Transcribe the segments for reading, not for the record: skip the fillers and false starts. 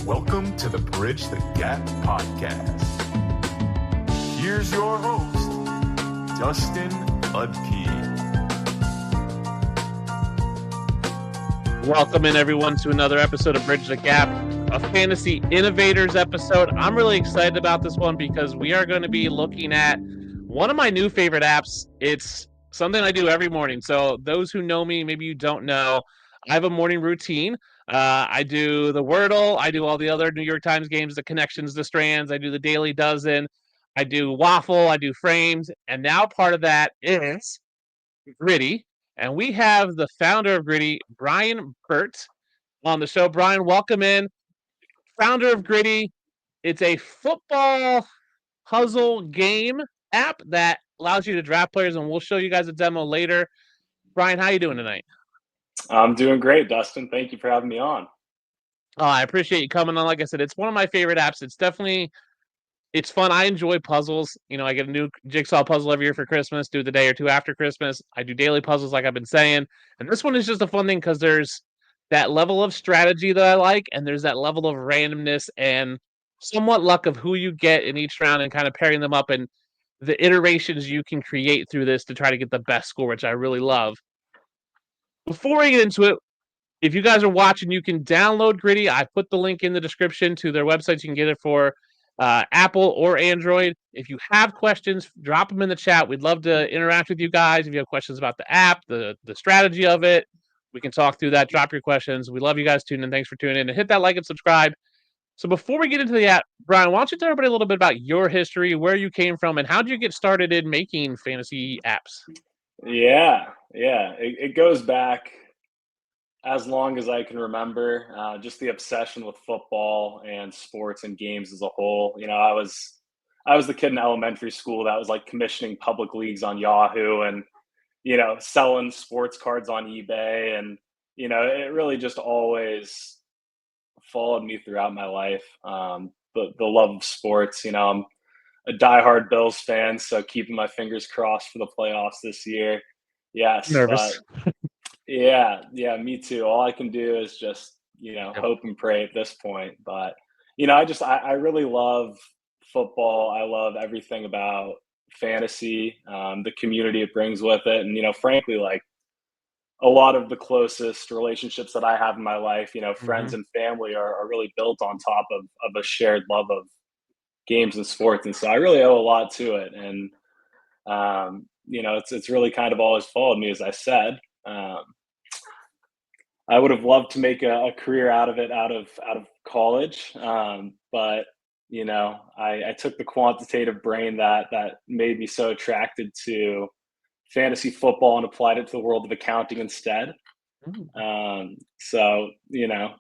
Welcome to the Bridge the Gap podcast. Here's your host, Dustin Udke. Welcome in, everyone, to another episode of Bridge the Gap, a Fantasy Innovators episode. I'm really excited about this one because we are going to be looking at one of my new favorite apps. It's something I do every morning. So those who know me, maybe you don't know, I have a morning routine. I do the Wordle. I do all the other New York Times games, the Connections, the Strands. I do the Daily Dozen. I do Waffle. I do Frames. And now part of that is Griddy. And we have the founder of Griddy, Brian Burt, on the show. Brian, welcome in. Founder of Griddy. It's a football puzzle game app that allows you to draft players, and we'll show you guys a demo later. Brian, how you doing tonight? I'm doing great, Dustin. Thank you for having me on. Oh, I appreciate you coming on. Like I said, it's one of my favorite apps. It's fun. I enjoy puzzles. You know, I get a new jigsaw puzzle every year for Christmas, do the day or two after Christmas. I do daily puzzles, like I've been saying. And this one is just a fun thing because there's that level of strategy that I like, and there's that level of randomness and somewhat luck of who you get in each round and kind of pairing them up and the iterations you can create through this to try to get the best score, which I really love. Before we get into it, if you guys are watching, you can download Griddy. I put the link in the description to their website. You can get it for Apple or Android. If you have questions, drop them in the chat. We'd love to interact with you guys. If you have questions about the app, the strategy of it, we can talk through that. Drop your questions. We love you guys tuning in. Thanks for tuning in. And hit that like and subscribe. So before we get into the app, Brian, why don't you tell everybody a little bit about your history, where you came from, and how did you get started in making fantasy apps? Yeah. It goes back as long as I can remember. Just the obsession with football and sports and games as a whole. You know, I was the kid in elementary school that was like commissioning public leagues on Yahoo and selling sports cards on eBay, and it really just always followed me throughout my life. The love of sports. I'm a diehard Bills fan, so keeping my fingers crossed for the playoffs this year. Yes, Nervous. but yeah, me too. All I can do is just hope and pray at this point. But I really love football. I love everything about fantasy, the community it brings with it, and frankly, like a lot of the closest relationships that I have in my life, friends and family are really built on top of a shared love of games and sports. And so I really owe a lot to it. And, it's really kind of always followed me, as I said. I would have loved to make a career out of it, out of college. But, I took the quantitative brain that made me so attracted to fantasy football and applied it to the world of accounting instead. So,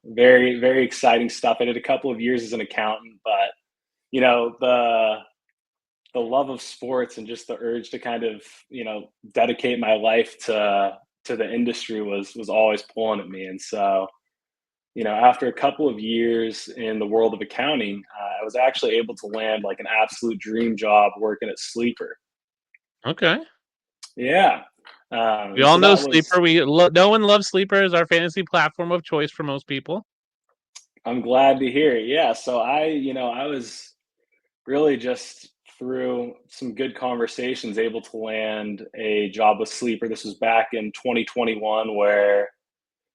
very, very exciting stuff. I did a couple of years as an accountant, but, the love of sports and just the urge to kind of, dedicate my life to the industry was always pulling at me. And so, after a couple of years in the world of accounting, I was actually able to land like an absolute dream job working at Sleeper. Okay. Yeah. We all know Sleeper. No one loves Sleeper as our fantasy platform of choice for most people. I'm glad to hear it. Yeah. So I was really just through some good conversations able to land a job with Sleeper. This was back in 2021 where,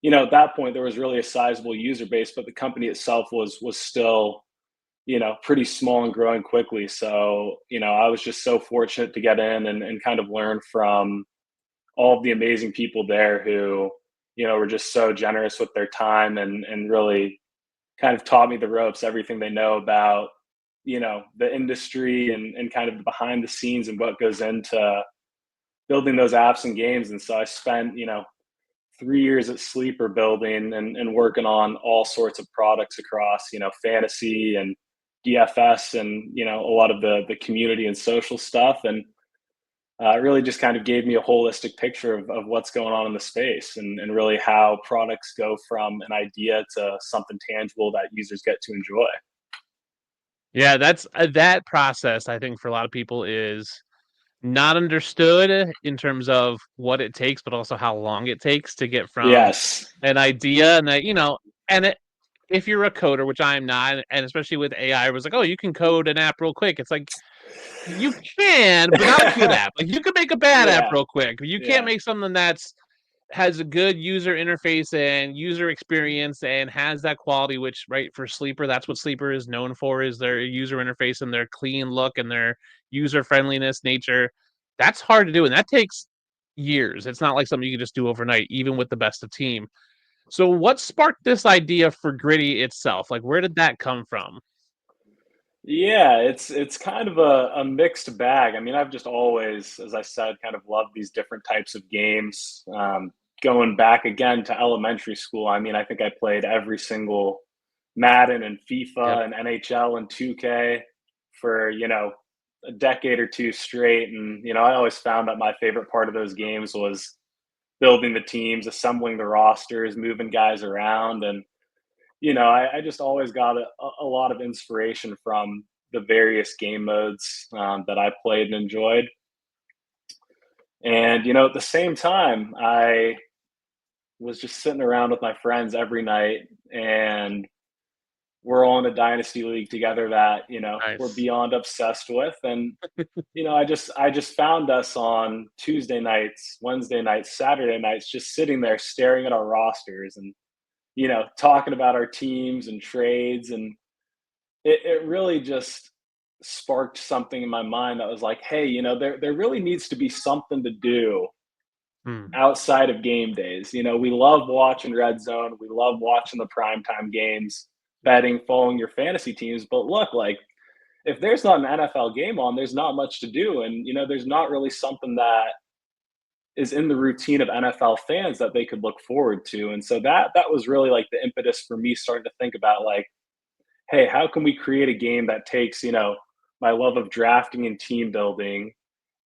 at that point there was really a sizable user base, but the company itself was still, pretty small and growing quickly. So, I was just so fortunate to get in and kind of learn from all of the amazing people there who, were just so generous with their time and really kind of taught me the ropes, everything they know about, the industry and kind of the behind the scenes and what goes into building those apps and games. And so I spent, 3 years at Sleeper building and working on all sorts of products across, fantasy and DFS and, a lot of the community and social stuff. And it really just kind of gave me a holistic picture of what's going on in the space and really how products go from an idea to something tangible that users get to enjoy. Yeah, that's that process, I think, for a lot of people is not understood in terms of what it takes, but also how long it takes to get from Yes. an idea and that, and if you're a coder, which I'm not, and especially with AI, it was like, oh, you can code an app real quick. It's like, you can, but not a good app. Like, you can make a bad app Yeah. real quick. You can't make something has a good user interface and user experience and has that quality, which, right, for Sleeper, that's what Sleeper is known for, is their user interface and their clean look and their user friendliness nature. That's hard to do, and that takes years. It's not like something you can just do overnight, even with the best of team. So what sparked this idea for Griddy itself? Like, where did that come from? Yeah, it's kind of a mixed bag. I mean, I've just always, as I said, kind of loved these different types of games. Going back again to elementary school, I mean, I think I played every single Madden and Yep. FIFA and NHL and 2K for, a decade or two straight. And, I always found that my favorite part of those games was building the teams, assembling the rosters, moving guys around. And I just always got a lot of inspiration from the various game modes that I played and enjoyed. And, at the same time, I was just sitting around with my friends every night, and we're all in a dynasty league together that, we're Nice. beyond obsessed with. And, I just found us on Tuesday nights, Wednesday nights, Saturday nights, just sitting there staring at our rosters and, talking about our teams and trades. And it really just sparked something in my mind that was like, hey, there really needs to be something to do Hmm. outside of game days. We love watching Red Zone, we love watching the primetime games, betting, following your fantasy teams. But look, like, if there's not an NFL game on, there's not much to do. And, there's not really something that is in the routine of NFL fans that they could look forward to. And so that was really like the impetus for me starting to think about, like, hey, how can we create a game that takes, my love of drafting and team building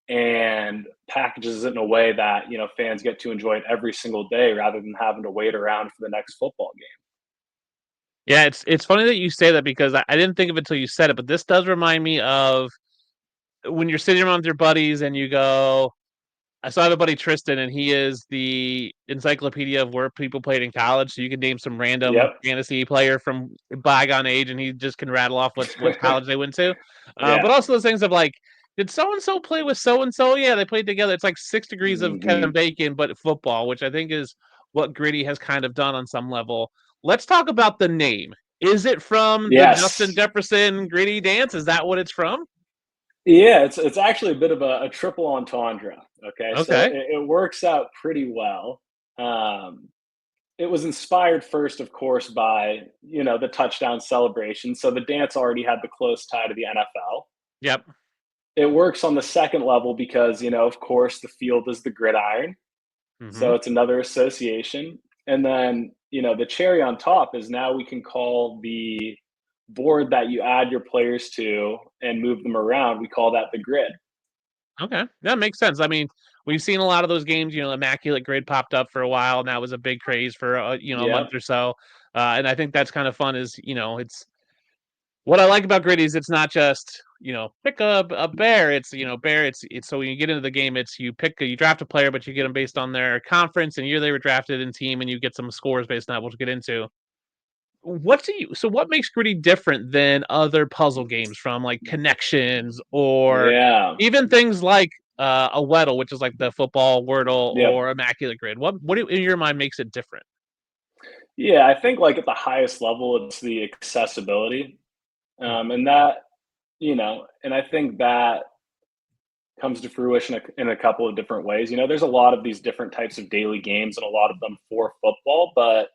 and packages it in a way that, fans get to enjoy it every single day rather than having to wait around for the next football game. Yeah, it's funny that you say that because I didn't think of it until you said it, but this does remind me of when you're sitting around with your buddies and you go, I saw have a buddy Tristan, and he is the encyclopedia of where people played in college. So you can name some random Yep. fantasy player from bygone age, and he just can rattle off what college they went to. But Yeah. also those things of like, did so and so play with so and so? Yeah, they played together. It's like 6 degrees of Kevin Hmm. Bacon, but football, which I think is what Gritty has kind of done on some level. Let's talk about the name. Is it from the Justin Yes. Jefferson Gritty dance? Is that what it's from? Yeah, it's actually a bit of a triple entendre. Okay, so Okay. it works out pretty well. Um, it was inspired first, of course, by the touchdown celebration. So the dance already had the close tie to the NFL. Yep. It works on the second level because of course, the field is the gridiron, Mm-hmm. so it's another association. And then the cherry on top is now we can call the board that you add your players to and move them around. We call that the grid. Okay, that makes sense. I mean, we've seen a lot of those games. Immaculate Grid popped up for a while, and that was a big craze for a month Yep. or so. And I think that's kind of fun. Is it's what I like about Grid is it's not just pick a bear. It's bear. It's so when you get into the game, it's you draft a player, but you get them based on their conference and year they were drafted in team, and you get some scores based on that, which we'll get into. What makes Gritty different than other puzzle games from like Connections or Yeah. even things like a Weddle, which is like the football Wordle Yep. or Immaculate Grid? In your mind makes it different? Yeah, I think like at the highest level, it's the accessibility, Hmm. and that and I think that comes to fruition in a couple of different ways. There's a lot of these different types of daily games, and a lot of them for football, but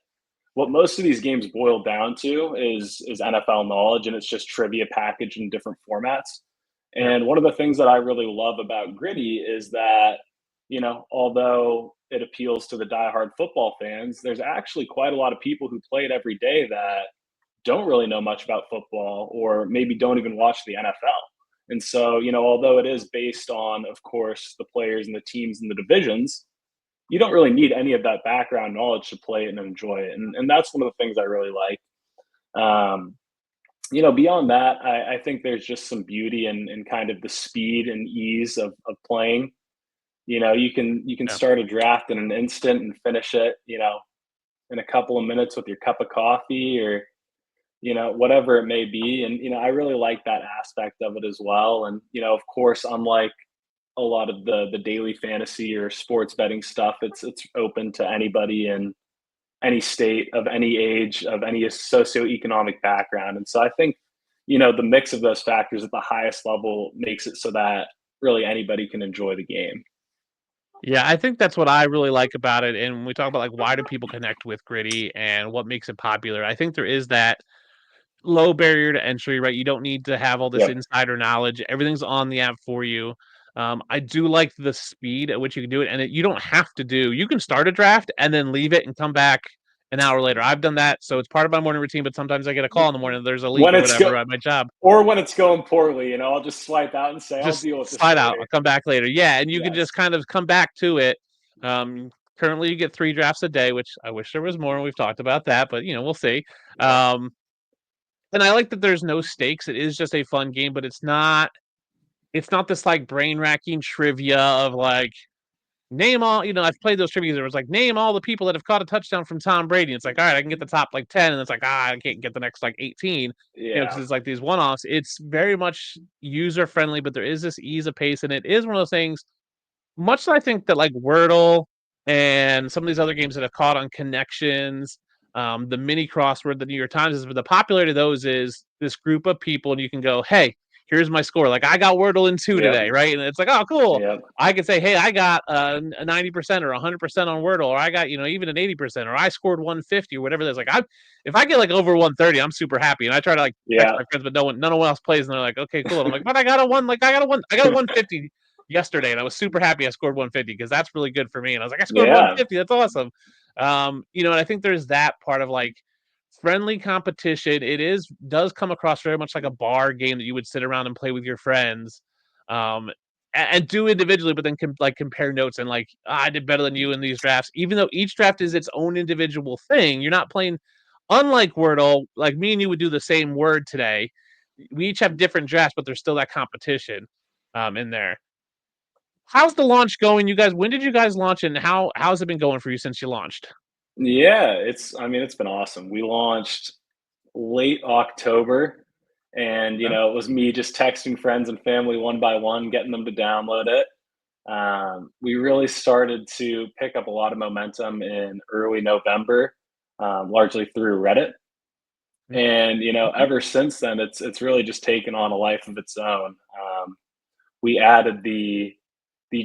what most of these games boil down to is NFL knowledge, and it's just trivia packaged in different formats. Yep. And one of the things that I really love about Gritty is that, although it appeals to the diehard football fans, there's actually quite a lot of people who play it every day that don't really know much about football or maybe don't even watch the NFL. And so, although it is based on, of course, the players and the teams and the divisions, you don't really need any of that background knowledge to play it and enjoy it. And that's one of the things I really like. Um, beyond that, I think there's just some beauty in kind of the speed and ease of playing. You can Yeah. start a draft in an instant and finish it, in a couple of minutes with your cup of coffee, or whatever it may be. And, I really like that aspect of it as well. And, of course, unlike a lot of the daily fantasy or sports betting stuff, it's open to anybody in any state, of any age, of any socioeconomic background. And so I think, the mix of those factors at the highest level makes it so that really anybody can enjoy the game. Yeah, I think that's what I really like about it. And when we talk about like why do people connect with Gritty and what makes it popular, I think there is that low barrier to entry, right? You don't need to have all this Yep. insider knowledge. Everything's on the app for you. I do like the speed at which you can do it, and you don't have to do. You can start a draft and then leave it and come back an hour later. I've done that, so it's part of my morning routine. But sometimes I get a call in the morning. There's a leak When or it's whatever at my job. or when it's going poorly, I'll just swipe out and say, I'll Just deal with this slide out. later. I'll come back later. Yeah, and you can Yes. just kind of come back to it. Currently, you get 3 drafts a day, which I wish there was more. And we've talked about that, but we'll see. Yeah. And I like that there's no stakes. It is just a fun game, but it's not this like brain racking trivia of like name all. I've played those trivia. There was like name all the people that have caught a touchdown from Tom Brady. It's like, all right, I can get the top like 10, and it's like I can't get the next like 18. Because Yeah. it's like these one offs. It's very much user friendly, but there is this ease of pace, and it is one of those things. Much I think that like Wordle and some of these other games that have caught on connections, the mini crossword, the New York Times is, but the popularity of those is this group of people, and you can go, hey, here's my score. Like I got Wordle in 2 Yep. today, right? And it's like, oh, cool. Yep. I can say, hey, I got a 90% or 100% on Wordle, or I got even an 80%, or I scored 150 or whatever. That's like if I get like over 130, I'm super happy, and I try to like text Yeah. my friends, but none one else plays, and they're like, okay, cool. And I'm like, but I got a 150 yesterday, and I was super happy I scored 150 because that's really good for me. And I was like, I scored Yeah. 150. That's awesome. And I think there's that part of like friendly competition. Does come across very much like a bar game that you would sit around and play with your friends. And do individually, but then compare notes and like I did better than you in these drafts, even though each draft is its own individual thing. You're not playing, unlike Wordle, like me and you would do the same word today. We each have different drafts, but there's still that competition in there. How's the launch going, you guys? When did you guys launch, and how's it been going for you since you launched? Yeah. It's been awesome. We launched late October, and Okay. it was me just texting friends and family one by one, getting them to download it. We really started to pick up a lot of momentum in early November, largely through Reddit. And Okay. ever since then, it's really just taken on a life of its own. We added the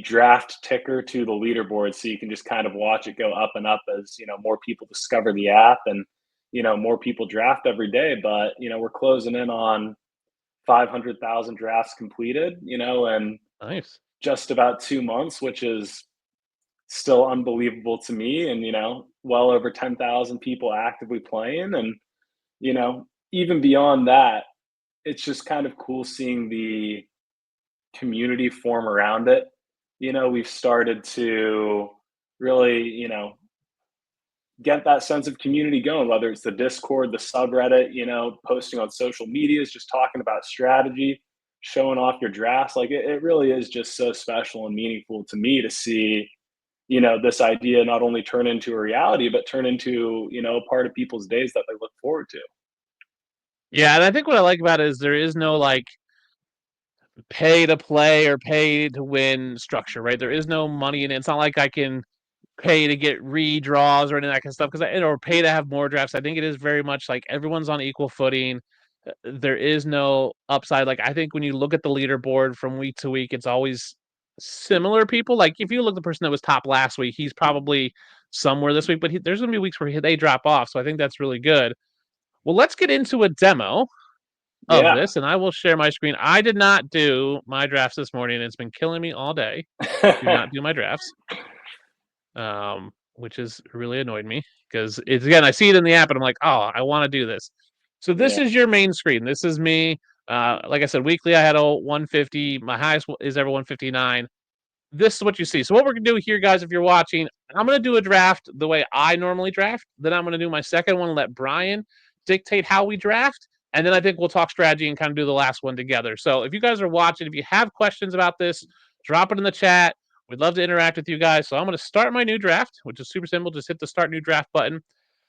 draft ticker to the leaderboard, so you can just kind of watch it go up and up as more people discover the app, and more people draft every day. But we're closing in on 500,000 drafts completed, and Nice. just about 2 months, which is still unbelievable to me. And well over 10,000 people actively playing, and even beyond that, it's just kind of cool seeing the community form around it. We've started to really, get that sense of community going, whether it's the Discord, the subreddit, posting on social medias, just talking about strategy, showing off your drafts. Like it really is just so special and meaningful to me to see, this idea not only turn into a reality, but turn into, a part of people's days that they look forward to. Yeah, and I think what I like about it is there is no like pay to play or pay to win structure, right? There is no money in it. It's not like I can pay to get redraws or any of that kind of stuff or pay to have more drafts. I think it is very much like everyone's on equal footing. There is no upside. Like I think when you look at the leaderboard from week to week, it's always similar people. Like if you look at the person that was top last week, he's probably somewhere this week, but there's going to be weeks where they drop off. So I think that's really good. Well, let's get into a demo of Yeah. this, and I will share my screen. I did not do my drafts this morning, and it's been killing me all day. Do not do my drafts, which has really annoyed me because it's again I see it in the app, and I'm like, oh, I want to do this. So this Yeah. is your main screen. This is me. Like I said, weekly I had a 150. My highest is ever 159. This is what you see. So what we're gonna do here, guys, if you're watching, I'm gonna do a draft the way I normally draft. Then I'm gonna do my second one, let Brian dictate how we draft, and then I think we'll talk strategy and kind of do the last one together. So if you guys are watching, if you have questions about this, drop it in the chat. We'd love to interact with you guys. So I'm gonna start my new draft, which is super simple. Just hit the start new draft button.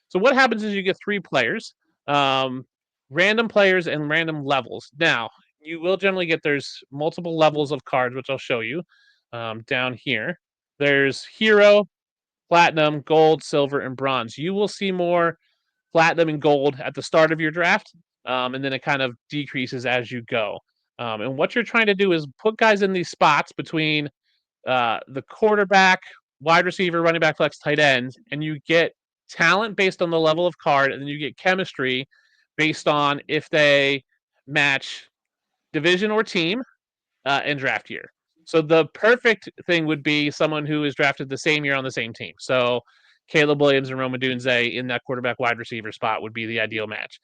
So what happens is you get 3 players. Um, random players and random levels. Now, you will generally get there's multiple levels of cards, which I'll show you down here. There's hero, platinum, gold, silver, and bronze. You will see more platinum and gold at the start of your draft, and then it kind of decreases as you go. And what you're trying to do is put guys in these spots between the quarterback, wide receiver, running back, flex, tight end, and you get talent based on the level of card, and then you get chemistry based on if they match division or team in draft year. So the perfect thing would be someone who is drafted the same year on the same team. So Caleb Williams and Roma Dunze in that quarterback wide receiver spot would be the ideal match.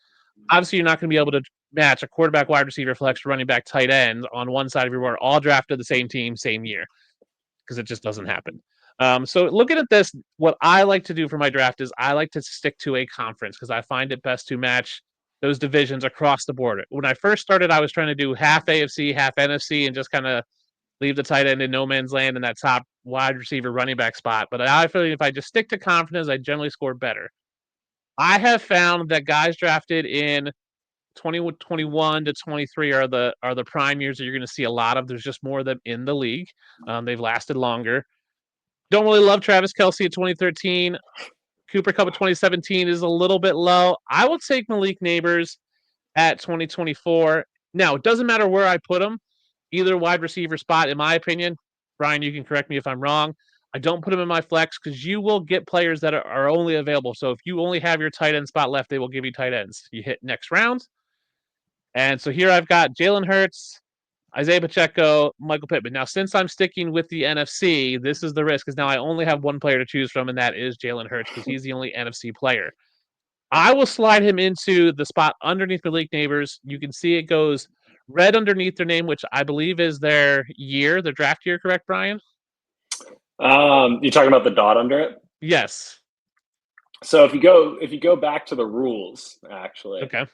Obviously, you're not going to be able to match a quarterback wide receiver flex running back tight end on one side of your board, all drafted the same team, same year, because it just doesn't happen. So looking at this, what I like to do for my draft is I like to stick to a conference because I find it best to match those divisions across the board. When I first started, I was trying to do half AFC, half NFC, and just kind of leave the tight end in no man's land in that top wide receiver running back spot. But I feel like if I just stick to conferences, I generally score better. I have found that guys drafted in 2021 to 23 are the prime years that you're going to see a lot of. There's just more of them in the league. They've lasted longer. Don't really love Travis Kelce at 2013. Cooper Kupp at 2017 is a little bit low. I will take Malik Neighbors at 2024. Now, it doesn't matter where I put him, either wide receiver spot, in my opinion. Brian, you can correct me if I'm wrong. I don't put him in my flex because you will get players that are only available. So if you only have your tight end spot left, they will give you tight ends. You hit next round. And so here I've got Jalen Hurts, Isaiah Pacheco, Michael Pittman. Now, since I'm sticking with the NFC, this is the risk because now I only have one player to choose from, and that is Jalen Hurts because he's the only NFC player. I will slide him into the spot underneath Malik Neighbors. You can see it goes red underneath their name, which I believe is their year, their draft year, correct, Brian? You're talking about the dot under it? Yes. So if you go back to the rules, actually, Okay.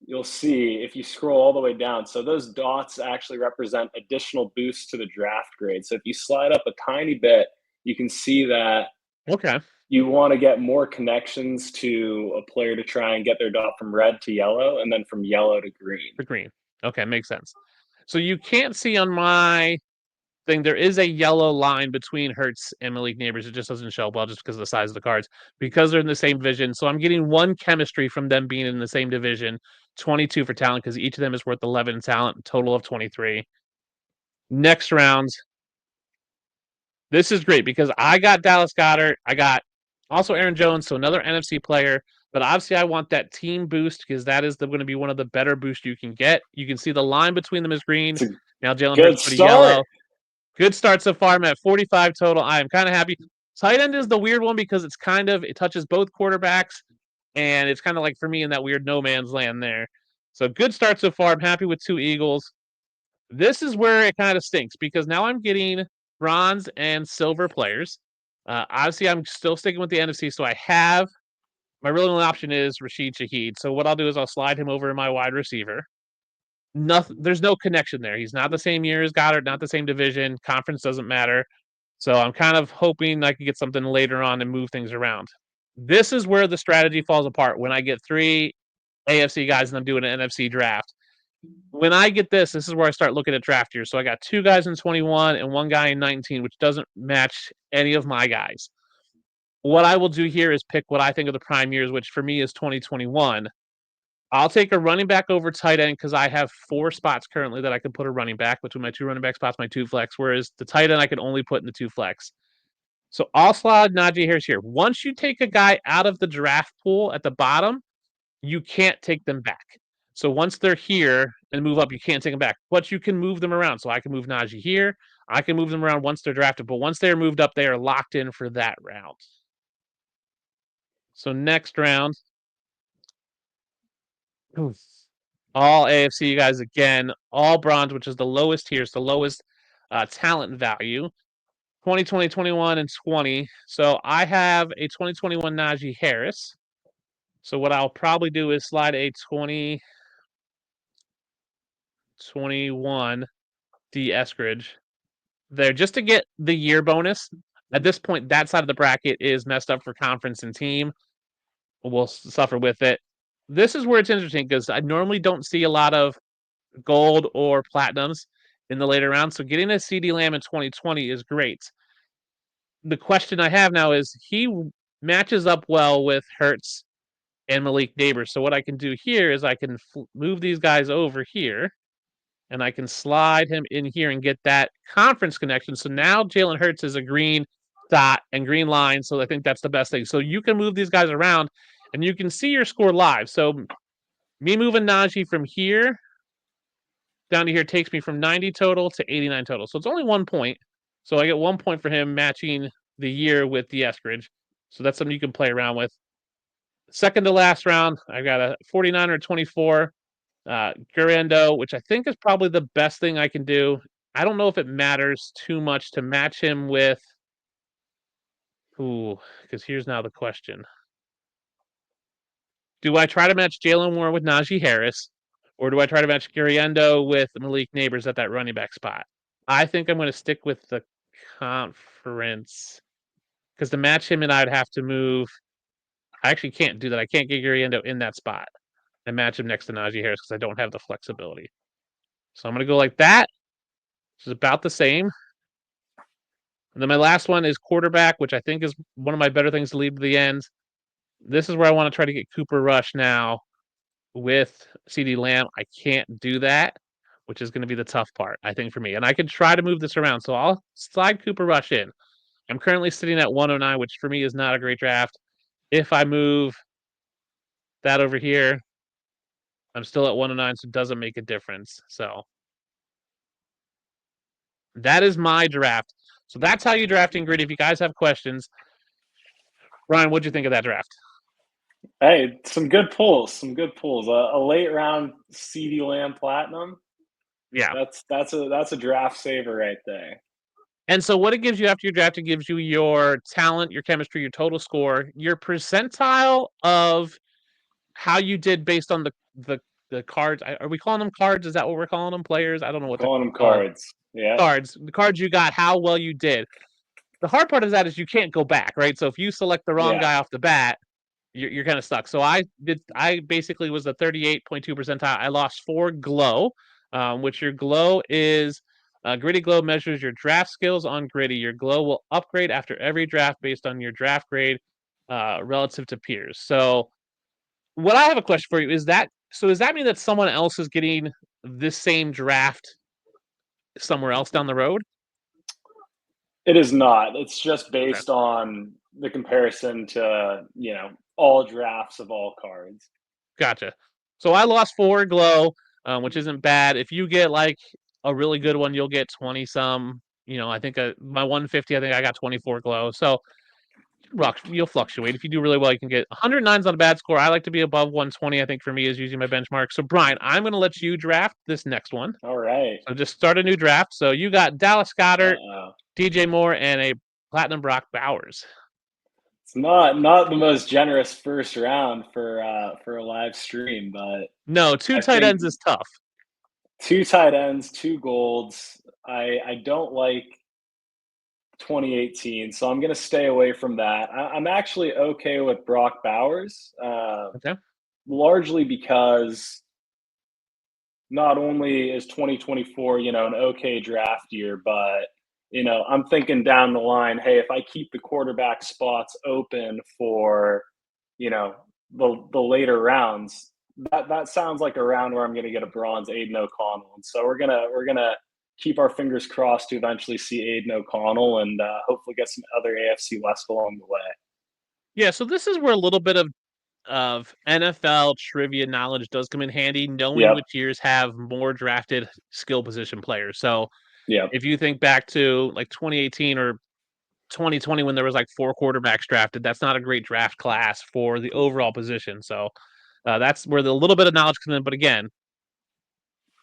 you'll see if you scroll all the way down. So those dots actually represent additional boosts to the draft grade. So if you slide up a tiny bit, you can see that Okay. you want to get more connections to a player to try and get their dot from red to yellow and then from yellow to green. The green. Okay, makes sense. So you can't see on my thing, there is a yellow line between Hertz and Malik Neighbors. It just doesn't show well just because of the size of the cards, because they're in the same division. So I'm getting one chemistry from them being in the same division, 22 for talent, because each of them is worth 11 talent, total of 23. Next round. This is great because I got Dallas Goedert. I got also Aaron Jones, so another NFC player. But obviously, I want that team boost because that is going to be one of the better boosts you can get. You can see the line between them is green. Now Jalen Hurts pretty yellow. Good start so far. I'm at 45 total. I am kind of happy. Tight end is the weird one because it touches both quarterbacks, and it's kind of like for me in that weird no man's land there. So good start so far. I'm happy with 2 Eagles. This is where it kind of stinks because now I'm getting bronze and silver players. Obviously, I'm still sticking with the NFC, so I have my real only option is Rashid Shaheed. So what I'll do is I'll slide him over in my wide receiver. There's no connection there. He's not the same year as Goddard, not the same division. Conference doesn't matter. So I'm kind of hoping I can get something later on and move things around. This is where the strategy falls apart when I get 3 AFC guys and I'm doing an NFC draft. When I get this is where I start looking at draft years. So I got 2 guys in 21 and 1 guy in 19, which doesn't match any of my guys. What I will do here is pick what I think of the prime years, which for me is 2021. I'll take a running back over tight end because I have 4 spots currently that I can put a running back between my 2 running back spots, my 2 flex, whereas the tight end I can only put in the 2 flex. So I'll slide Najee Harris here. Once you take a guy out of the draft pool at the bottom, you can't take them back. So once they're here and move up, you can't take them back. But you can move them around. So I can move Najee here. I can move them around once they're drafted. But once they're moved up, they are locked in for that round. So next round. All AFC guys again. All bronze, which is the lowest tier. It's the lowest talent value. 2020, 21, and 20. So I have a 2021 Najee Harris. So what I'll probably do is slide a 2021 D Eskridge there just to get the year bonus. At this point, that side of the bracket is messed up for conference and team. We'll suffer with it. this is where it's interesting because I normally don't see a lot of gold or platinums in the later rounds. So getting a CD Lamb in 2020 is great. The question I have now is he matches up well with Hertz and Malik Neighbors. So what I can do here is I can move these guys over here and I can slide him in here and get that conference connection. So now Jalen Hurts is a green dot and green line. So I think that's the best thing. So you can move these guys around and you can see your score live. So me moving Najee from here down to here takes me from 90 total to 89 total. So it's only 1 point. So I get 1 point for him matching the year with the Eskridge. So that's something you can play around with. Second to last round, I got a 49 or 24 Gurendo, which I think is probably the best thing I can do. I don't know if it matters too much to match him with because here's now the question. Do I try to match Jalen Warren with Najee Harris, or do I try to match Gurendo with Malik Neighbors at that running back spot? I think I'm going to stick with the conference because to match him and I'd have to move. I actually can't do that. I can't get Gurendo in that spot and match him next to Najee Harris because I don't have the flexibility. So I'm going to go like that. Which is about the same. And then my last one is quarterback, which I think is one of my better things to leave to the end. This is where I want to try to get Cooper Rush now with CD Lamb. I can't do that, which is going to be the tough part, I think, for me. And I could try to move this around. So I'll slide Cooper Rush in. I'm currently sitting at 109, which for me is not a great draft. If I move that over here, I'm still at 109, so it doesn't make a difference. So that is my draft. So that's how you draft in Griddy. If you guys have questions, Ryan, what'd you think of that draft? Hey, some good pulls. A late round CD Lamb Platinum. Yeah. That's a draft saver right there. And so what it gives you after your draft, it gives you your talent, your chemistry, your total score, your percentile of how you did based on the cards. Are we calling them cards? Is that what we're calling them? Players? I don't know what Calling them cards. Yeah. Cards. The cards you got, how well you did. The hard part of that is you can't go back, right? So if you select the wrong guy off the bat, you're kind of stuck. So I basically was a 38.2 percentile. I lost 4 glow, which your glow is Griddy Glow measures your draft skills on Griddy. Your glow will upgrade after every draft based on your draft grade relative to peers. So what I have a question for you is that does that mean that someone else is getting this same draft somewhere else down the road? It is not. It's just based on the comparison to, all drafts of all cards. Gotcha. So I lost 4 glow, which isn't bad. If you get like a really good one, you'll get 20 some. I think my 150, I think I got 24 glow. So you'll fluctuate. If you do really well, you can get 109's not a bad score. I like to be above 120, I think, for me is using my benchmark. So Brian, I'm going to let you draft this next one. All right. So just start a new draft. So you got Dallas Goedert, DJ Moore, and a Platinum Brock Bowers. It's not the most generous first round for a live stream, but no, 2 tight ends is tough. 2 tight ends, 2 golds. I don't like 2018, so I'm going to stay away from that. I'm actually okay with Brock Bowers, largely because not only is 2024, an okay draft year, but I'm thinking down the line, hey, if I keep the quarterback spots open for, the later rounds, that sounds like a round where I'm going to get a bronze Aiden O'Connell. And so we're gonna keep our fingers crossed to eventually see Aiden O'Connell and hopefully get some other AFC West along the way. Yeah, so this is where a little bit of NFL trivia knowledge does come in handy, knowing which years have more drafted skill position players. So if you think back to like 2018 or 2020 when there was like 4 quarterbacks drafted, that's not a great draft class for the overall position. So that's where the little bit of knowledge comes in. But again,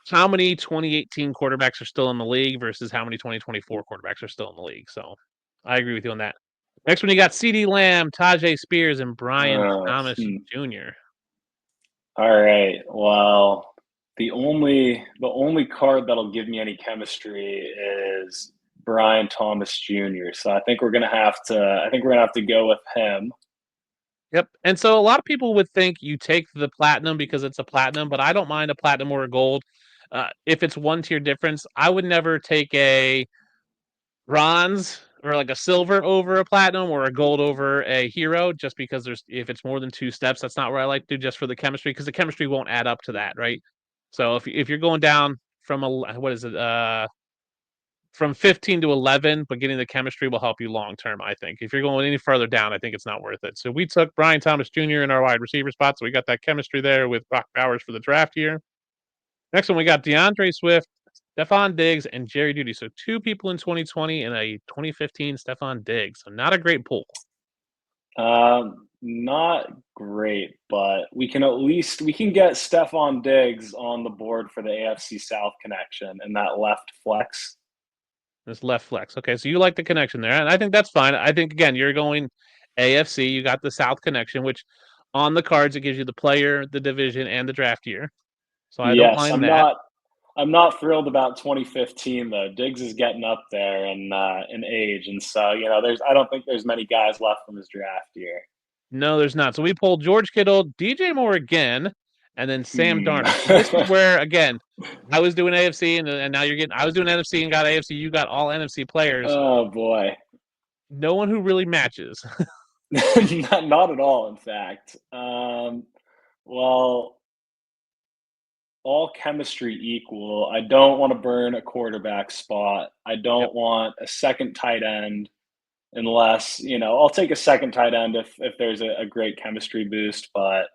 how many 2018 quarterbacks are still in the league versus how many 2024 quarterbacks are still in the league? So I agree with you on that. Next one, you got CD Lamb, Tajay Spears, and Brian Thomas Jr. All right. Well, the only card that'll give me any chemistry is Brian Thomas Jr. So I think we're gonna have to go with him. Yep. And so a lot of people would think you take the platinum because it's a platinum, but I don't mind a platinum or a gold. If it's one tier difference, I would never take a bronze or like a silver over a platinum or a gold over a hero just because if it's more than 2 steps, that's not what I like to do just for the chemistry because the chemistry won't add up to that, right? So if you're going down from what is it from 15 to 11, but getting the chemistry will help you long term, I think. If you're going any further down, I think it's not worth it. So we took Brian Thomas Jr. in our wide receiver spot, so we got that chemistry there with Brock Bowers for the draft year. Next one, we got DeAndre Swift, Stephon Diggs, and Jerry Jeudy. So 2 people in 2020 and a 2015 Stephon Diggs. So not a great pool. Not great, but we can get Stephon Diggs on the board for the AFC South connection and that left flex. This left flex. Okay, so you like the connection there, and I think that's fine. I think again, you're going AFC. You got the South connection, which on the cards it gives you the player, the division, and the draft year. So I don't Yes, mind that. I'm not thrilled about 2015 though. Diggs is getting up there in age, and so I don't think there's many guys left from his draft year. No, there's not. So we pulled George Kittle, DJ Moore again, and then Sam Darnold. So this is where again I was doing AFC, and now you're getting. I was doing NFC and got AFC. You got all NFC players. Oh boy, no one who really matches. not at all. In fact, well, all chemistry equal. I don't want to burn a quarterback spot. I don't want a second tight end unless, I'll take a second tight end if there's a great chemistry boost, but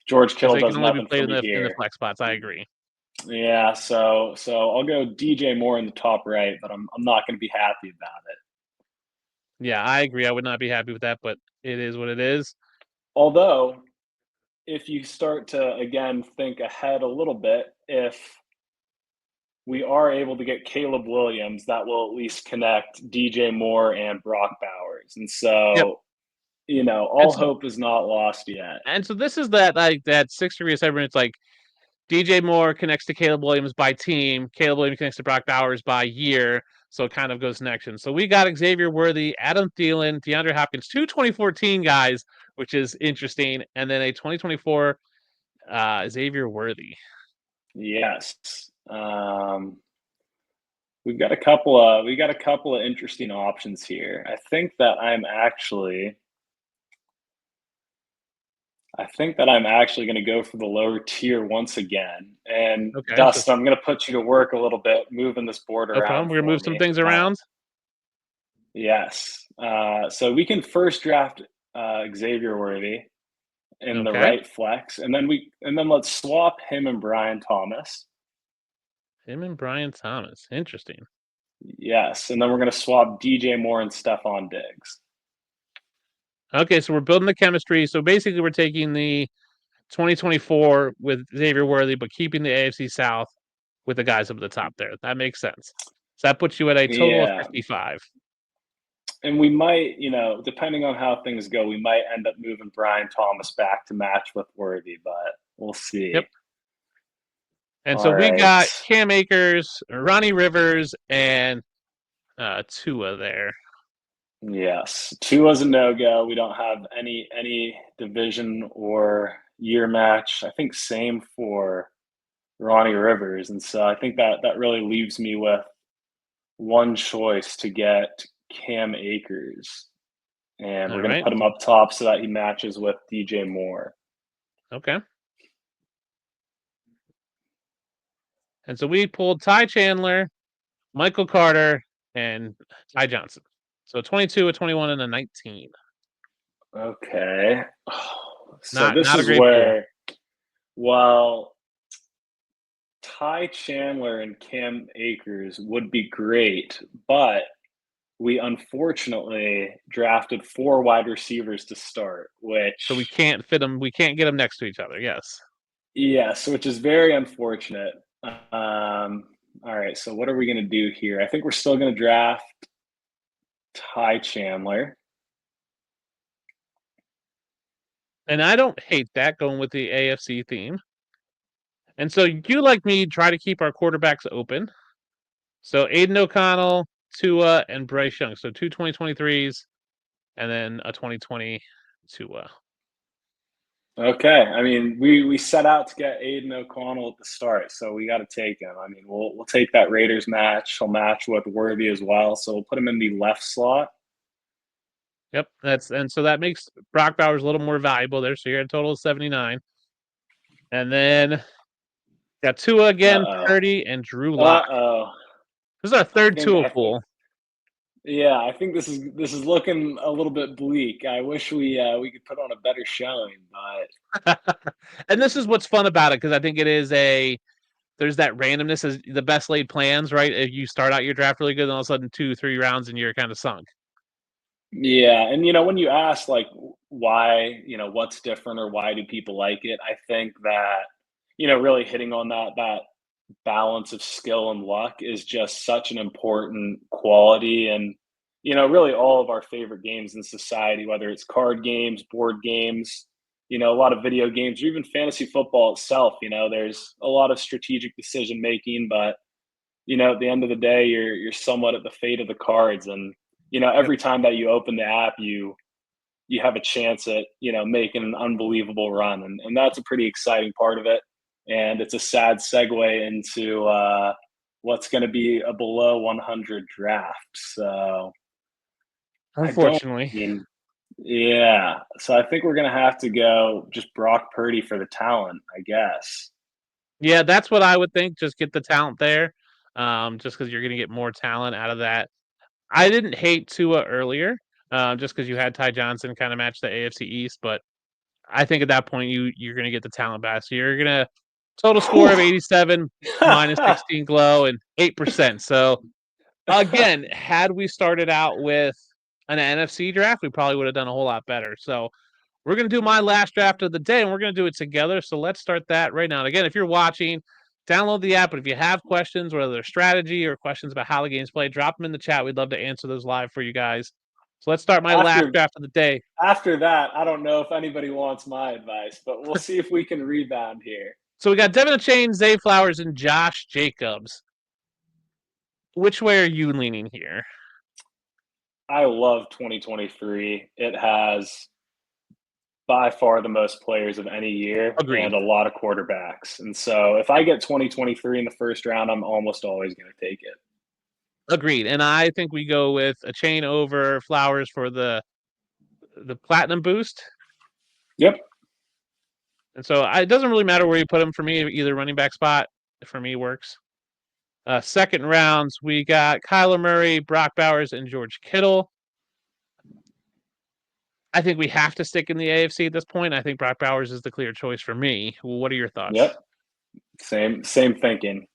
George Kittle They does can only be nothing played for me in the here. flex spots. I agree. Yeah, so I'll go DJ Moore in the top right, but I'm not going to be happy about it. Yeah, I agree. I would not be happy with that, but it is what it is. Although, if you start to again think ahead a little bit, if we are able to get Caleb Williams, that will at least connect DJ Moore and Brock Bowers. And so, all hope is not lost yet. And so this is that 6 degree of separation. It's like DJ Moore connects to Caleb Williams by team. Caleb Williams connects to Brock Bowers by year. So it kind of goes connection. So we got Xavier Worthy, Adam Thielen, DeAndre Hopkins, 2014 guys, which is interesting, and then a 2024 Xavier Worthy. Yes. We've got a couple of interesting options here. I think that I'm actually going to go for the lower tier once again. And Okay, Dustin, I'm going to put you to work a little bit, moving this board no around. problem. We're gonna move some things around. Yes. So we can first draft Xavier Worthy in the Okay. right flex, and then let's swap him and Brian Thomas. Him and Brian Thomas. Interesting. Yes, and then we're going to swap DJ Moore and Stephon Diggs. Okay, so we're building the chemistry. So basically, we're taking the 2024 with Xavier Worthy, but keeping the AFC South with the guys up at the top there. That makes sense. So that puts you at a total of 55. And we might, depending on how things go, we might end up moving Brian Thomas back to match with Worthy, but we'll see. Yep. And all so we got Cam Akers, Ronnie Rivers, and Tua there. Yes, Tua's a no-go. We don't have any division or year match. I think same for Ronnie Rivers, and so I think that really leaves me with one choice to get Cam Akers, and we're going to put him up top so that he matches with DJ Moore. Okay. And so we pulled Ty Chandler, Michael Carter, and Ty Johnson. So 22, a 21, and a 19. Okay. So this is where, well, Ty Chandler and Cam Akers would be great, but we unfortunately drafted 4 wide receivers to start, so we can't fit them. We can't get them next to each other. Yes. Yes, which is very unfortunate. All right, so what are we going to do here? I think we're still going to draft Ty Chandler. And I don't hate that going with the AFC theme. And so you, like me, try to keep our quarterbacks open. So Aiden O'Connell, Tua, and Bryce Young. So 2 2023s and then a 2020 Tua. Okay. I mean, we set out to get Aiden O'Connell at the start, so we got to take him. I mean, we'll take that Raiders match. He'll match with Worthy as well, so we'll put him in the left slot. Yep, so that makes Brock Bowers a little more valuable there. So you're at a total of 79. And then got Tua again, Uh-oh. Purdy, and Drew Lock. Uh-oh. This is our third Tua I think pool. yeah, I think this is looking a little bit bleak. I wish we could put on a better showing, but And this is what's fun about it, because I think there's that randomness as the best laid plans, right? If you start out your draft really good, and all of a sudden 2-3 rounds and you're kind of sunk. yeah, and when you ask like why, what's different or why do people like it, I think that really hitting on that balance of skill and luck is just such an important quality and really all of our favorite games in society, whether it's card games, board games, a lot of video games, or even fantasy football itself. There's a lot of strategic decision making, but at the end of the day, you're somewhat at the fate of the cards. And Yep. every time that you open the app, you have a chance at making an unbelievable run, and that's a pretty exciting part of it. And it's a sad segue into what's going to be a below 100 draft. So I don't Unfortunately. mean, yeah. So I think we're going to have to go just Brock Purdy for the talent, I guess. Yeah, that's what I would think. Just get the talent there, just because you're going to get more talent out of that. I didn't hate Tua earlier, just because you had Ty Johnson kind of match the AFC East, but I think at that point you're going to get the talent back. So you're going to total score of 87 minus 16 glow and 8%. So again, had we started out with an NFC draft, we probably would have done a whole lot better. So we're going to do my last draft of the day, and we're going to do it together. So let's start that right now. And again, if you're watching, download the app. But if you have questions, whether they're strategy or questions about how the game's played, drop them in the chat. We'd love to answer those live for you guys. So let's start my last after draft of the day. after that, I don't know if anybody wants my advice, but we'll see if we can rebound here. So we got Devin Achane, Zay Flowers, and Josh Jacobs. Which way are you leaning here? I love 2023. It has by far the most players of any year Agreed. and a lot of quarterbacks. And so if I get 2023 in the first round, I'm almost always going to take it. Agreed. And I think we go with Achane over Flowers for the platinum boost. Yep. And so it doesn't really matter where you put him for me. Either running back spot for me works. Second rounds, we got Kyler Murray, Brock Bowers, and George Kittle. I think we have to stick in the AFC at this point. I think Brock Bowers is the clear choice for me. What are your thoughts? Yep. Same thinking.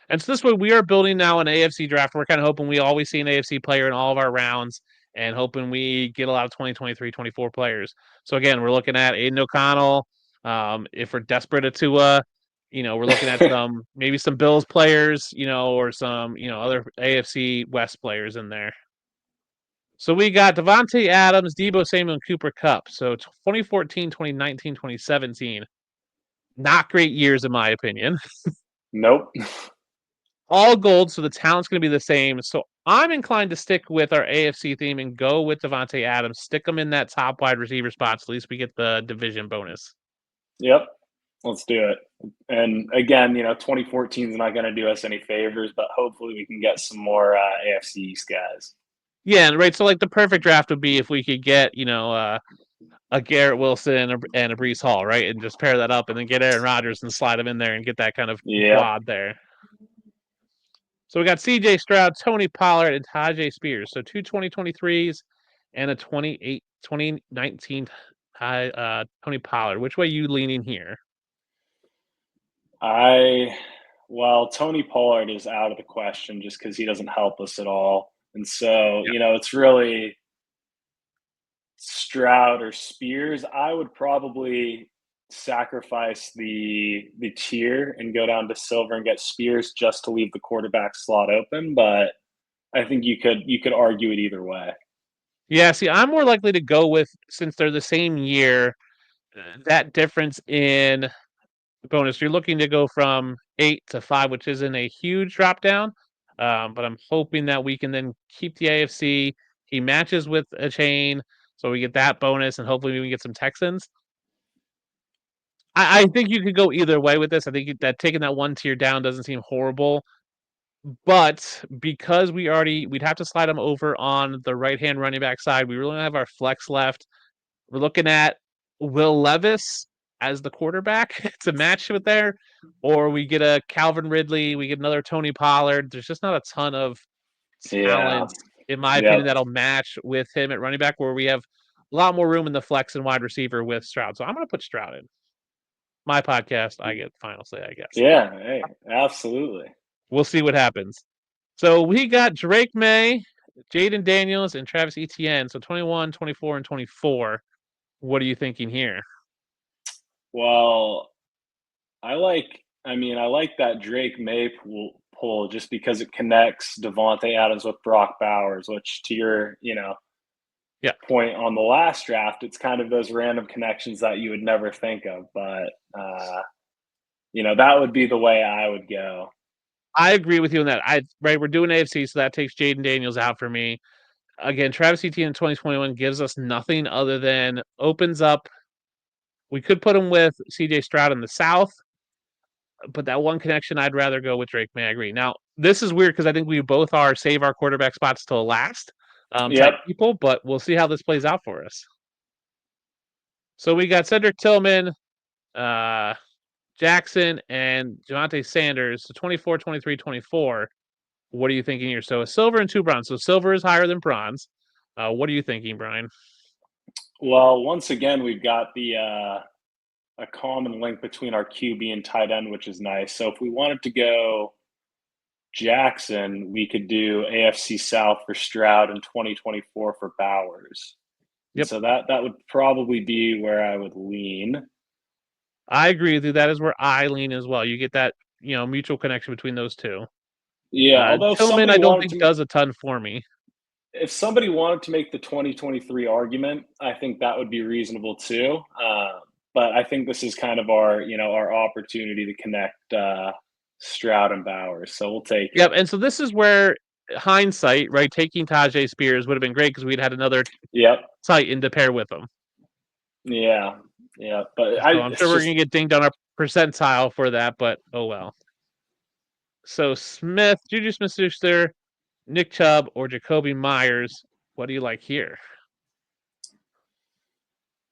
And so this way, we are building now an AFC draft. We're kind of hoping we always see an AFC player in all of our rounds and hoping we get a lot of 2023, 24 players. So again, we're looking at Aiden O'Connell. If we're desperate at Tua, we're looking at maybe some Bills players, or some, other AFC West players in there. So we got Devontae Adams, Deebo Samuel, and Cooper Kupp. So 2014, 2019, 2017. Not great years, in my opinion. Nope. All gold, so the talent's going to be the same. So I'm inclined to stick with our AFC theme and go with Devontae Adams. Stick him in that top wide receiver spot, so at least we get the division bonus. Yep. Let's do it. And again, 2014 is not going to do us any favors, but hopefully we can get some more AFC East guys. Yeah, right. So like the perfect draft would be if we could get, a Garrett Wilson and a Breece Hall, right? And just pair that up and then get Aaron Rodgers and slide him in there and get that kind of quad there. So we got CJ Stroud, Tony Pollard, and Tajay Spears. So two 2023s and a 2019 Tony Pollard. Which way are you leaning here? Tony Pollard is out of the question just because he doesn't help us at all. And so, it's really Stroud or Spears. I would probably sacrifice the tier and go down to silver and get Spears just to leave the quarterback slot open. But I think you could argue it either way. Yeah, see, I'm more likely to go with, since they're the same year, that difference in bonus. You're looking to go from 8 to 5, which isn't a huge drop down. But I'm hoping that we can then keep the AFC. He matches with Achane, so we get that bonus, and hopefully we can get some Texans. I think you could go either way with this. I think that taking that one tier down doesn't seem horrible. But because we'd have to slide him over on the right-hand running back side. We really don't have our flex left. We're looking at Will Levis as the quarterback to match with there, or we get a Calvin Ridley, we get another Tony Pollard. There's just not a ton of Yeah. talent, in my opinion, Yep. that'll match with him at running back, where we have a lot more room in the flex and wide receiver with Stroud. So I'm going to put Stroud in. My podcast, I get final say, I guess. Yeah. Hey, absolutely. We'll see what happens. So we got Drake May, Jaden Daniels, and Travis Etienne. So 21, 24, and 24. What are you thinking here? Well, I like that Drake May pull just because it connects Devontae Adams with Brock Bowers, which to your, point on the last draft, it's kind of those random connections that you would never think of. But, that would be the way I would go. I agree with you on that. We're doing AFC, so that takes Jaden Daniels out for me. Again, Travis Etienne in 2021 gives us nothing other than opens up. We could put him with CJ Stroud in the South, but that one connection, I'd rather go with Drake May. I agree. Now, this is weird because I think we both are save our quarterback spots till last type people, but we'll see how this plays out for us. So we got Cedric Tillman, Jackson, and Javonte Sanders. So 24, 23, 24. What are you thinking here? So a silver and 2 bronze. So silver is higher than bronze. What are you thinking, Brian? Well, once again, we've got a common link between our QB and tight end, which is nice. So if we wanted to go Jackson, we could do AFC South for Stroud and 2024 for Bowers. Yep. So that would probably be where I would lean. I agree with you. That is where I lean as well. You get that, mutual connection between those two. Yeah, although Tillman, I don't think does a ton for me. If somebody wanted to make the 2023 argument, I think that would be reasonable too. But I think this is kind of our opportunity to connect Stroud and Bowers. So we'll take it. Yep, and so this is where hindsight, right, taking Tajay Spears would have been great because we'd had another Titan to pair with him. Yeah, but so I'm sure we're going to get dinged on our percentile for that, but oh well. So Smith, Juju Smith-Schuster, Nick Chubb, or Jacoby Myers. What do you like here?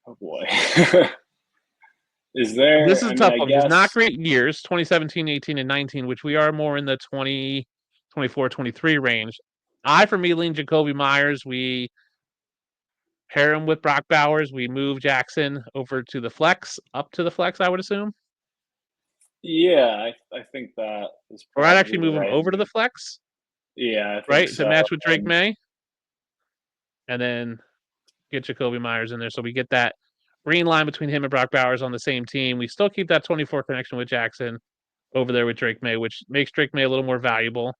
Oh boy. Is there? This is a tough one. It's not great years, 2017, 18, and 19, which we are more in the 20, 24, 23 range. For me, lean Jacoby Myers. We pair him with Brock Bowers. We move Jackson over to the flex, up to the flex, I would assume. Yeah, I think that is. Or I'd actually move him over to the flex. Yeah, I think to match with Drake May, and then get Jacoby Myers in there, so we get that green line between him and Brock Bowers on the same team. We still keep that 24 connection with Jackson over there with Drake May, which makes Drake May a little more valuable.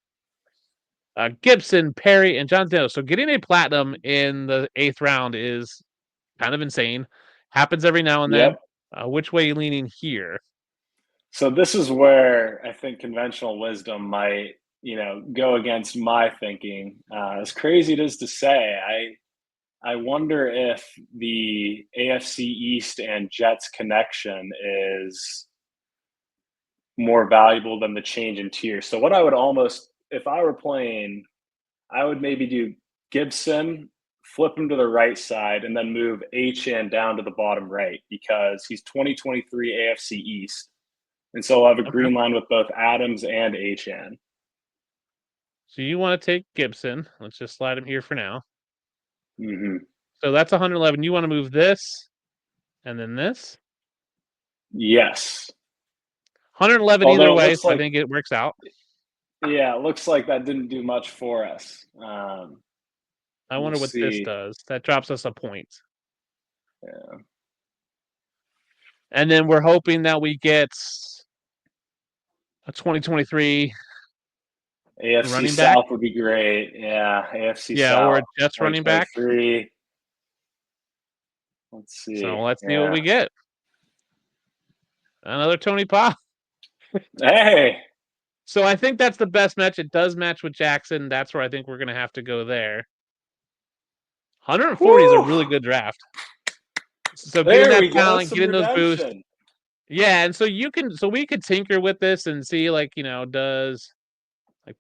Gibson, Perry, and John Doe. So getting a platinum in the 8th round is kind of insane. Happens every now and then. Which way are you leaning here? So this is where I think conventional wisdom might, go against my thinking. As crazy it is to say, I wonder if the AFC East and Jets connection is more valuable than the change in tier. So what I would if I were playing, I would maybe do Gibson, flip him to the right side, and then move HN down to the bottom right because he's 2023 AFC East. And so I'll have a green line with both Adams and HN. So you want to take Gibson. Let's just slide him here for now. Mm-hmm. So that's 111. You want to move this and then this? Yes. 111 either way, so I think it works out. Yeah, it looks like that didn't do much for us. I wonder what this does. That drops us a point. Yeah. And then we're hoping that we get a 2023 AFC running South back would be great. Yeah, AFC South. Yeah, or a Jets running back. Let's see. So let's see what we get. Another Tony Pa. Hey. So I think that's the best match. It does match with Jackson. That's where I think we're going to have to go there. 140 is a really good draft. So getting that talent, getting those boosts. Yeah, and so we could tinker with this and see, like,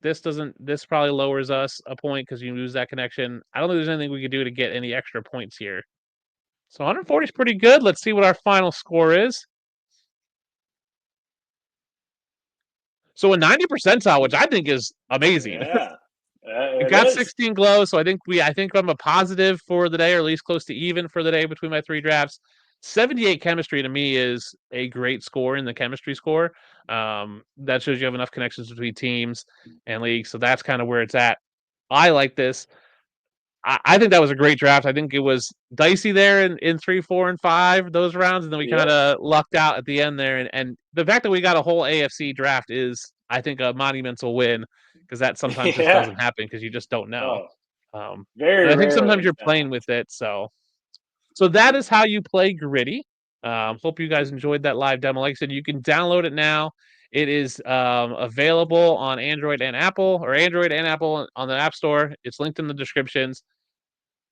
this probably lowers us a point because you lose that connection. I don't think there's anything we could do to get any extra points here. So 140 is pretty good. Let's see what our final score is. So a 90 percentile, which I think is amazing. Yeah, It it got is. 16 glows, so I think I'm a positive for the day, or at least close to even for the day between my 3 drafts. 78 chemistry to me is a great score in the chemistry score. That shows you have enough connections between teams and leagues, so that's kind of where it's at. I like this. I think that was a great draft. I think it was dicey there in 3, 4, and 5, those rounds, and then we kind Yep. of lucked out at the end there. And the fact that we got a whole AFC draft is, I think, a monumental win because that sometimes just Yeah. doesn't happen because you just don't know. Oh, And very I think sometimes rarely. you're playing with it. So that is how you play Griddy. Hope you guys enjoyed that live demo. Like I said, you can download it now. It is available on Android and Apple, or Android and Apple on the App Store. It's linked in the descriptions.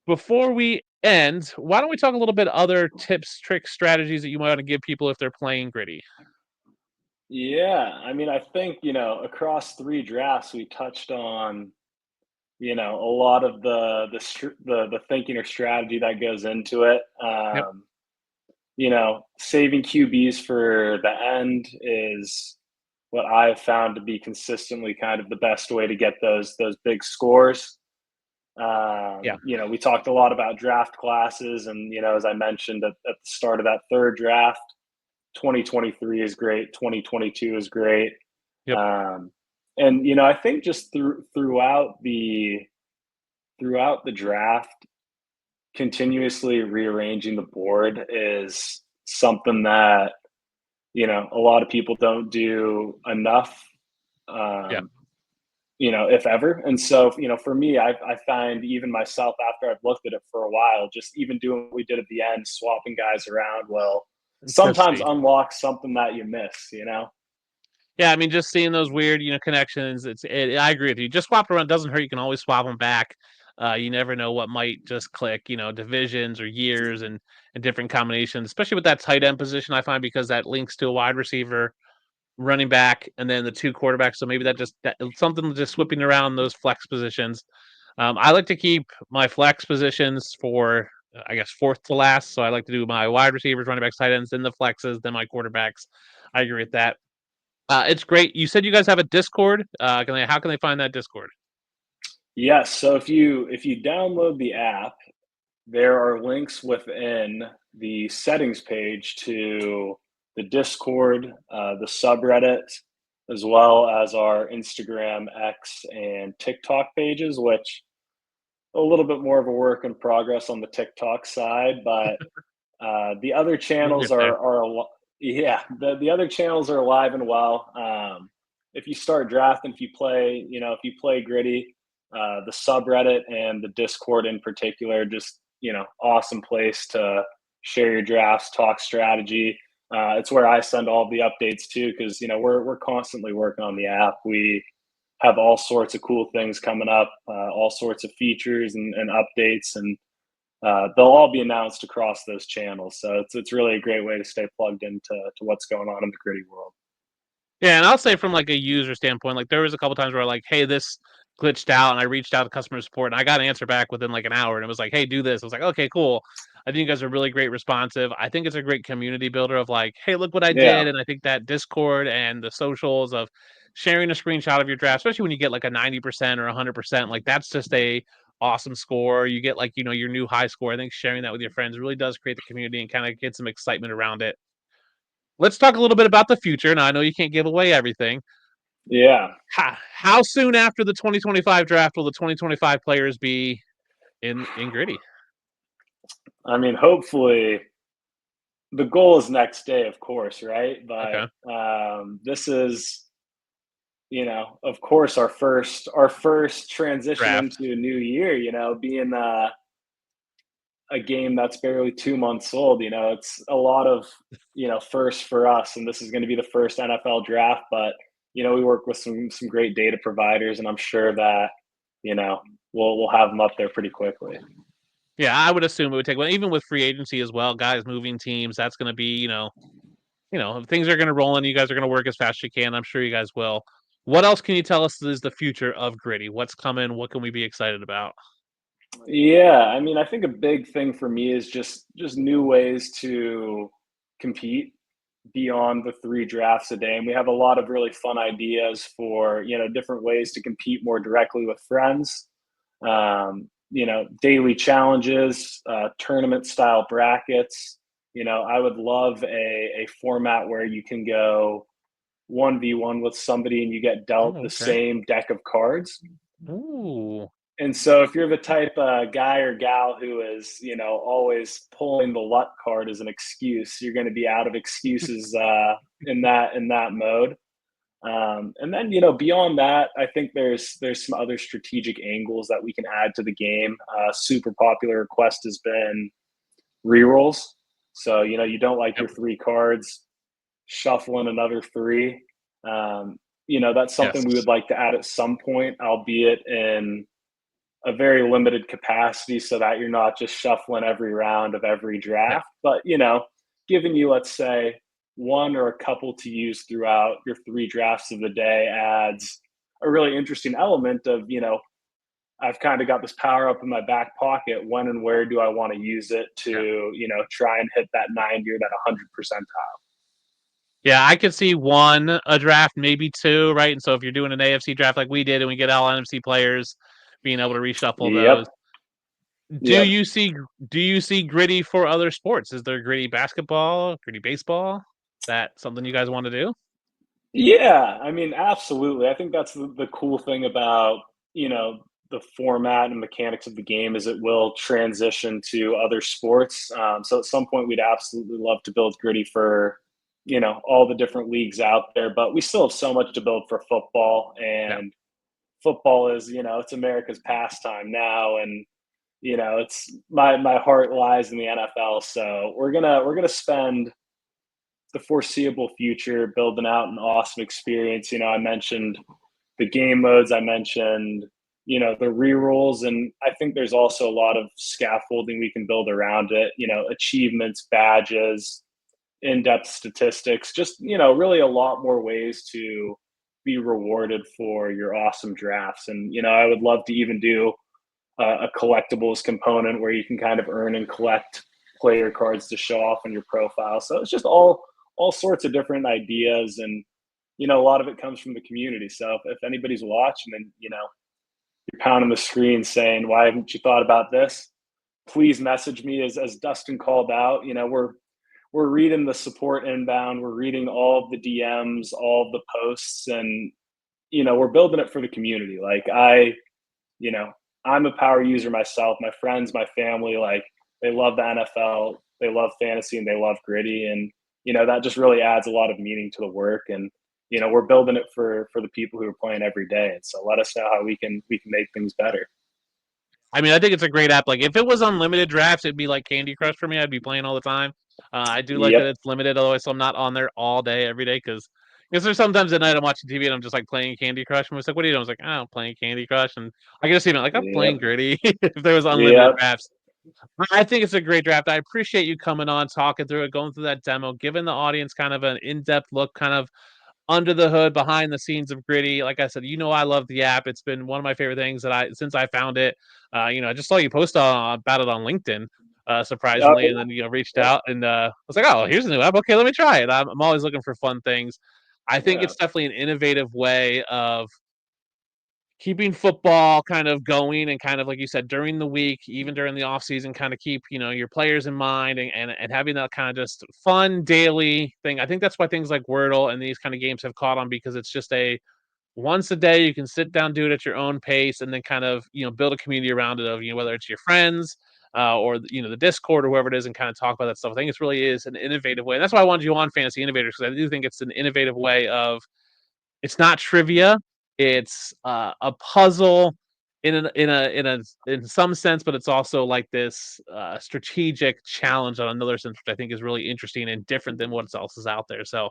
Before we end, why don't we talk a little bit other tips, tricks, strategies that you might want to give people if they're playing Griddy? Yeah, I mean, I think, across 3 drafts, we touched on, a lot of the thinking or strategy that goes into it. Yep. Saving QBs for the end is what I've found to be consistently kind of the best way to get those big scores. Yeah. We talked a lot about draft classes, and as I mentioned at the start of that 3rd draft, 2023 is great, 2022 is great. Yep. And I think just throughout the draft, continuously rearranging the board is something that a lot of people don't do enough, Yeah. if ever. And so, for me, I find even myself, after I've looked at it for a while, just even doing what we did at the end, swapping guys around, will Just sometimes see. unlock something that you miss. Yeah, I mean, just seeing those weird, connections. I agree with you. Just swap around doesn't hurt. You can always swap them back. You never know what might just click. Divisions or years and different combinations, especially with that tight end position. I find because that links to a wide receiver, running back, and then the 2 quarterbacks. So maybe something just whipping around those flex positions. I like to keep my flex positions for, I guess, 4th to last. So I like to do my wide receivers, running backs, tight ends, then the flexes, then my quarterbacks. I agree with that. It's great. You said you guys have a Discord. How can they find that Discord? Yes. So if you download the app, there are links within the settings page to the Discord, the subreddit, as well as our Instagram, X, and TikTok pages, which a little bit more of a work in progress on the TikTok side, but the other We'll channels get there. yeah, the other channels are alive and well. If you start drafting, if you play Griddy, the subreddit and the Discord in particular, just awesome place to share your drafts, talk strategy. It's where I send all the updates too, because we're constantly working on the app. We have all sorts of cool things coming up, all sorts of features and updates, and they'll all be announced across those channels. So it's really a great way to stay plugged into what's going on in the Griddy world. Yeah, and I'll say from like a user standpoint, like there was a couple times where like, hey, this glitched out, and I reached out to customer support, and I got an answer back within like an hour, and it was like, hey, do this. I was like, okay, cool. I think you guys are really great, responsive. I think it's a great community builder of like, hey, look what I Yeah, did, and I think that Discord and the socials of sharing a screenshot of your draft, especially when you get like a 90% or 100%, like that's just a awesome score. You get like your new high score. I think sharing that with your friends really does create the community and kind of get some excitement around it. Let's talk a little bit about the future. Now, I know you can't give away everything. yeah. How soon after the 2025 draft will the 2025 players be in Griddy? I mean, hopefully, the goal is next day, of course, right? But Okay. this is, of course, our first transition Draft. into a new year. Being a game that's barely 2 months old. It's a lot of first for us, and this is going to be the first NFL draft. But we work with some great data providers, and I'm sure that you know we'll have them up there pretty quickly. Yeah, I would assume it would take, well, even with free agency as well, guys moving teams, that's going to be, things are going to roll in. You guys are going to work as fast as you can. I'm sure you guys will. What else can you tell us is the future of Griddy? What's coming? What can we be excited about? Yeah, I mean, I think a big thing for me is just new ways to compete beyond the 3 drafts a day, and we have a lot of really fun ideas for, different ways to compete more directly with friends. Daily challenges, tournament style brackets. I would love a format where you can go 1v1 with somebody and you get dealt Oh, the okay. same deck of cards. Ooh. And so if you're the type guy or gal who is, always pulling the luck card as an excuse, you're going to be out of excuses in that mode. And then, beyond that, I think there's some other strategic angles that we can add to the game. Super popular request has been rerolls. So, you don't like Yep. your 3 cards, shuffle in another 3. That's Yes. something we would like to add at some point, albeit in a very limited capacity so that you're not just shuffling every round of every Yep. draft, but giving you, let's say, one or a couple to use throughout your 3 drafts of the day adds a really interesting element of, I've kind of got this power up in my back pocket. When and where do I want to use it Yep. to, try and hit that 90 or that 100 percentile? Yeah, I could see a draft, maybe 2, right? And so if you're doing an AFC draft like we did and we get all NFC players, being able to reshuffle those. Yep. Do Yep. you see do you see Griddy for other sports? Is there Griddy basketball, Griddy baseball? That something you guys want to do? Yeah, I mean, absolutely. I think that's the cool thing about, the format and mechanics of the game is it will transition to other sports. So at some point, we'd absolutely love to build Gritty for, all the different leagues out there, but we still have so much to build for football. Yeah. And football is, it's America's pastime now. And, it's my heart lies in the NFL. So we're gonna spend the foreseeable future building out an awesome experience. I mentioned the game modes, I mentioned, the rerolls, and I think there's also a lot of scaffolding we can build around it, achievements, badges, in-depth statistics, just, really a lot more ways to be rewarded for your awesome drafts. And, I would love to even do a collectibles component where you can kind of earn and collect player cards to show off on your profile. So it's just all sorts of different ideas, and a lot of it comes from the community. So if anybody's watching and you're pounding the screen saying, "Why haven't you thought about this?" Please message me. As Dustin called out, we're reading the support inbound, we're reading all of the DMs, all of the posts, and we're building it for the community. Like you know, I'm a power user myself. My friends, my family, like they love the NFL, they love fantasy, and they love Gritty, and that just really adds a lot of meaning to the work. And we're building it for the people who are playing every day. And so let us know how we can make things better. I mean, I think it's a great app. Like, if it was unlimited drafts, it'd be like Candy Crush for me. I'd be playing all the time. I do like that Yep. it's limited, otherwise, so I'm not on there all day, every day. Because there's sometimes at night I'm watching TV and I'm just like playing Candy Crush. And it's like, what are you doing? I was like, oh, I'm playing Candy Crush. And I can just see like, I'm playing Yep. Gritty if there was unlimited Yep. drafts. I think it's a great draft. I appreciate you coming on, talking through it, going through that demo, giving the audience kind of an in-depth look, kind of under the hood, behind the scenes of Gritty. Like I said, I love the app. It's been one of my favorite things since I found it. I just saw you post about it on LinkedIn, Oh, surprisingly, and then reached yep. out and I was like, oh, here's a new app. Okay, let me try it. I'm always looking for fun things. I think Yeah. it's definitely an innovative way of keeping football kind of going, and kind of like you said, during the week, even during the off season, kind of keep your players in mind, and having that kind of just fun daily thing. I think that's why things like Wordle and these kind of games have caught on, because it's just a once a day you can sit down, do it at your own pace, and then kind of build a community around it of whether it's your friends, or the Discord or whoever it is, and kind of talk about that stuff. I think it really is an innovative way, and that's why I wanted you on Fantasy Innovators, because I do think it's an innovative way of, it's not trivia. It's a puzzle in some sense, but it's also like this strategic challenge on another sense, which I think is really interesting and different than what else is out there. So,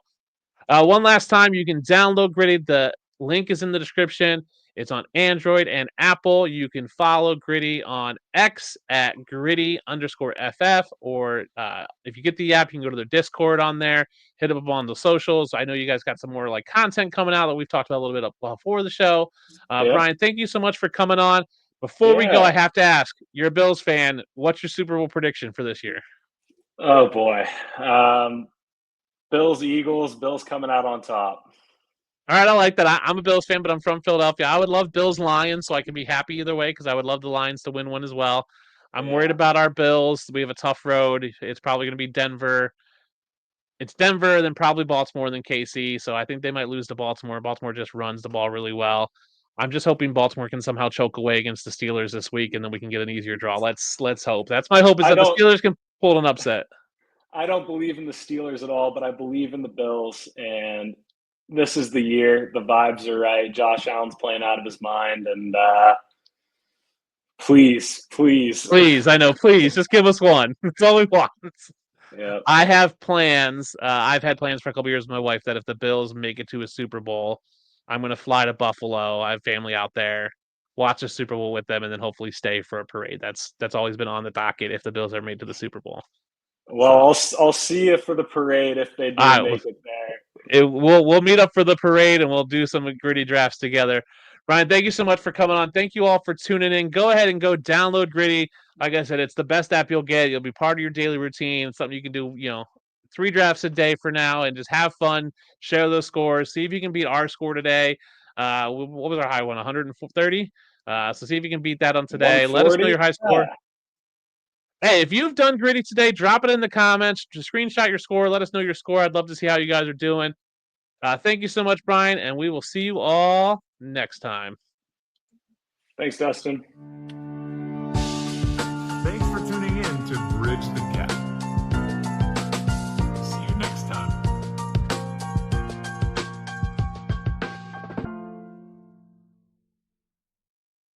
one last time, you can download Griddy. The link is in the description. It's on Android and Apple. You can follow Griddy on X at Griddy_FF, or if you get the app, you can go to their Discord on there, hit them up on the socials. I know you guys got some more like content coming out that we've talked about a little bit before the show. Yep. Brian, thank you so much for coming on. Before we go, I have to ask, you're a Bills fan. What's your Super Bowl prediction for this year? Oh, boy. Bills, Eagles, Bills coming out on top. All right, I like that. I'm a Bills fan, but I'm from Philadelphia. I would love Bills Lions, so I can be happy either way because I would love the Lions to win one as well. I'm worried about our Bills. We have a tough road. It's probably going to be Denver. It's Denver, then probably Baltimore, then KC. So I think they might lose to Baltimore. Baltimore just runs the ball really well. I'm just hoping Baltimore can somehow choke away against the Steelers this week, and then we can get an easier draw. Let's hope. That's my hope, is that the Steelers can pull an upset. I don't believe in the Steelers at all, but I believe in the Bills, and this is the year. The vibes are right. Josh Allen's playing out of his mind, and please. I know. Please, just give us one. It's all we want. Yeah. I have plans. I've had plans for a couple years with my wife that if the Bills make it to a Super Bowl, I'm going to fly to Buffalo. I have family out there, watch a Super Bowl with them, and then hopefully stay for a parade. That's always been on the docket if the Bills are made to the Super Bowl. Well, I'll see you for the parade if they do make it there. We'll meet up for the parade and we'll do some Griddy drafts together. Brian, thank you so much for coming on. Thank you all for tuning in. Go ahead and go download Griddy. Like I said, it's the best app you'll get. You'll be part of your daily routine. It's something you can do, 3 drafts a day for now and just have fun, share those scores, see if you can beat our score today. What was our high one? 130? So see if you can beat that on today. Let us know your high score. Yeah. Hey, if you've done Griddy today, drop it in the comments. Just screenshot your score. Let us know your score. I'd love to see how you guys are doing. Thank you so much, Brian, and we will see you all next time. Thanks, Dustin.